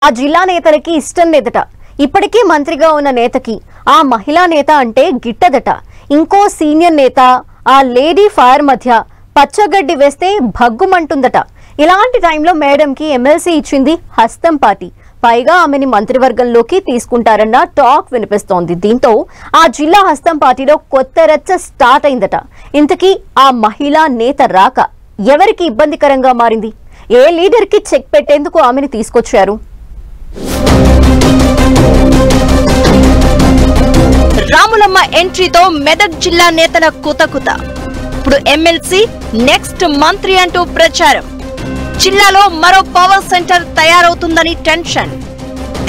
ఆ జిల్లా నేతలకి ఇష్టం లేదట. ఇప్పటికీ మంత్రిగా ఉన్న నేతకి ఆ మహిళా నేత అంటే గిట్టదట. ఇంకో సీనియర్ నేత ఆ లేడీ ఫైర్ మధ్య పచ్చగడ్డి వేస్తే భగ్గుమంటుందట. ఇలాంటి టైంలో మేడంకి ఎమ్మెల్సీ ఇచ్చింది హస్తం పార్టీ. పైగా ఆమెని మంత్రివర్గంలోకి తీసుకుంటారన్న టాక్ వినిపిస్తోంది. దీంతో ఆ జిల్లా హస్తం పార్టీలో కొత్త రచ్చ స్టార్ట్ అయిందట. ఇంతకీ ఆ మహిళా నేత రాక ఎవరికి ఇబ్బందికరంగా మారింది? ఏ లీడర్ కి చెక్ పెట్టేందుకు ఆమెని తీసుకొచ్చారు? రాములమ్మ ఎంట్రీతో మెదక్ జిల్లా నేతల కుతకుత. ఇప్పుడు ఎమ్మెల్సీ నెక్స్ట్ మంత్రి అంటూ ప్రచారం. జిల్లాలో మరో పవర్ సెంటర్ తయారవుతుందని టెన్షన్.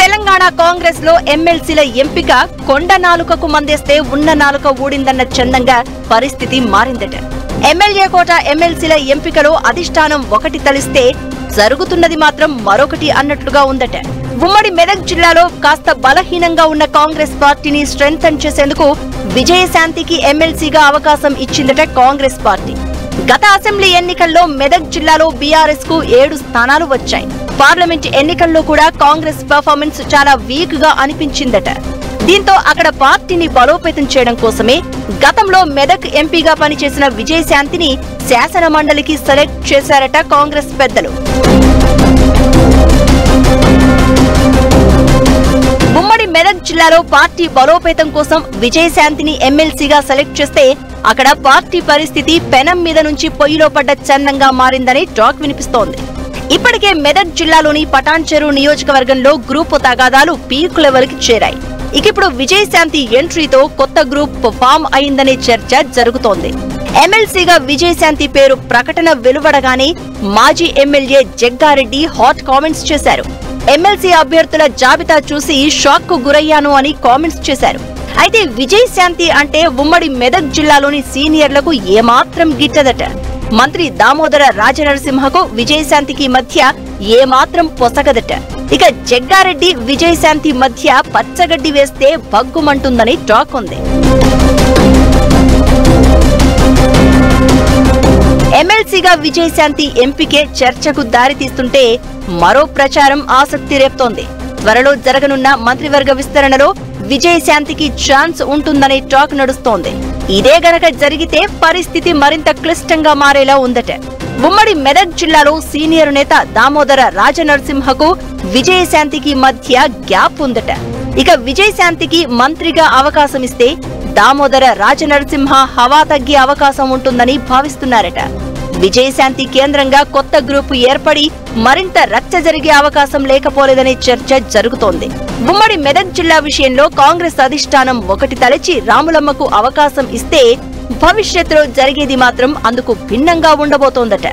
తెలంగాణ కాంగ్రెస్ లో ఎమ్మెల్సీల ఎంపిక కొండ నాలుకకు మందేస్తే ఉన్న నాలుక ఊడిందన్న చందంగా పరిస్థితి మారిందట. ఎమ్మెల్యే కోట ఎమ్మెల్సీల ఎంపికలో అధిష్టానం ఒకటి తలిస్తే జరుగుతున్నది మాత్రం మరొకటి అన్నట్లుగా ఉందట. ఉమ్మడి మెదక్ జిల్లాలో కాస్త బలహీనంగా ఉన్న కాంగ్రెస్ పార్టీని స్ట్రెంథన్ చేసేందుకు విజయశాంతికి ఎమ్మెల్సీగా అవకాశం ఇచ్చిందట కాంగ్రెస్ పార్టీ. గత అసెంబ్లీ ఎన్నికల్లో మెదక్ జిల్లాలో బీఆర్ఎస్ కు 7 స్థానాలు వచ్చాయి. పార్లమెంట్ ఎన్నికల్లో కూడా కాంగ్రెస్ పెర్ఫార్మెన్స్ చాలా వీక్ గా అనిపించిందట. దీంతో అక్కడ పార్టీని బలోపేతం చేయడం కోసమే గతంలో మెదక్ ఎంపీగా పనిచేసిన విజయశాంతిని శాసన మండలికి సెలెక్ట్ చేశారట కాంగ్రెస్ పెద్దలు. ఉమ్మడి మెదక్ జిల్లాలో పార్టీ బలోపేతం కోసం విజయశాంతిని ఎమ్మెల్సీగా సెలెక్ట్ చేస్తే అక్కడ పార్టీ పరిస్థితి పెనం మీద నుంచి పొయ్యిలో పడ్డ చందంగా మారిందని టాక్ వినిపిస్తోంది. ఇప్పటికే మెదక్ జిల్లాలోని పటాన్ చెరువు నియోజకవర్గంలో గ్రూపు తగాదాలు పీక్ లెవెల్ కి చేరాయి. ఇప్పుడు విజయశాంతి ఎంట్రీతో కొత్త గ్రూప్ ఫామ్ అయిందనే చర్చ జరుగుతోంది. ఎమ్మెల్సీగా విజయశాంతి పేరు ప్రకటన వెలువడగానే మాజీ ఎమ్మెల్యే జగ్గారెడ్డి హాట్ కామెంట్స్ చేశారు. ఎమ్మెల్సీ అభ్యర్థుల జాబితా చూసి షాక్ కు గురయ్యాను అని కామెంట్స్ చేశారు. అయితే విజయశాంతి అంటే ఉమ్మడి మెదక్ జిల్లాలోని సీనియర్లకు ఏమాత్రం గిట్టదట. మంత్రి దామోదర రాజనరసింహకు విజయశాంతికి మధ్య ఏమాత్రం పొసగదట. ఇక జగ్గారెడ్డి విజయశాంతి మధ్య పచ్చగడ్డి వేస్తే భగ్గుమంటుందని టాక్ ఉంది. ఎమ్మెల్సీగా విజయశాంతి ఎంపికే చర్చకు దారితీస్తుంటే మరో ప్రచారం ఆసక్తి రేపుతోంది. త్వరలో జరగనున్న మంత్రివర్గ విస్తరణలో విజయశాంతికి ఛాన్స్ ఉంటుందనే టాక్ నడుస్తోంది. ఇదే గనక జరిగితే పరిస్థితి మరింత క్లిష్టంగా మారేలా ఉందట. ఉమ్మడి మెదక్ జిల్లాలో సీనియర్ నేత దామోదర రాజనరసింహకు విజయశాంతికి మధ్య గ్యాప్ ఉందట. ఇక విజయశాంతికి మంత్రిగా అవకాశం ఇస్తే దామోదర రాజనరసింహ హవా తగ్గే అవకాశం ఉంటుందని భావిస్తున్నారట. విజయశాంతి కేంద్రంగా కొత్త గ్రూపు ఏర్పడి మరింత రచ్చ జరిగే అవకాశం లేకపోలేదనే చర్చ జరుగుతోంది. ఉమ్మడి మెదక్ జిల్లా విషయంలో కాంగ్రెస్ అధిష్టానం ఒకటి తలచి రాములమ్మకు అవకాశం ఇస్తే భవిష్యత్తులో జరిగేది మాత్రం అందుకు భిన్నంగా ఉండబోతోందట.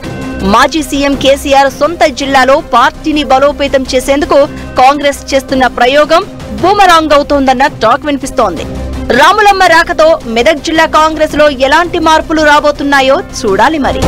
మాజీ సీఎం కేసీఆర్ సొంత జిల్లాలో పార్టీని బలోపేతం చేసేందుకు కాంగ్రెస్ చేస్తున్న ప్రయోగం బూమరాంగ్ అవుతోందన్న టాక్ వినిపిస్తోంది. రాములమ్మ రాకతో మెదక్ జిల్లా కాంగ్రెస్ లో ఎలాంటి మార్పులు రాబోతున్నాయో చూడాలి మరి.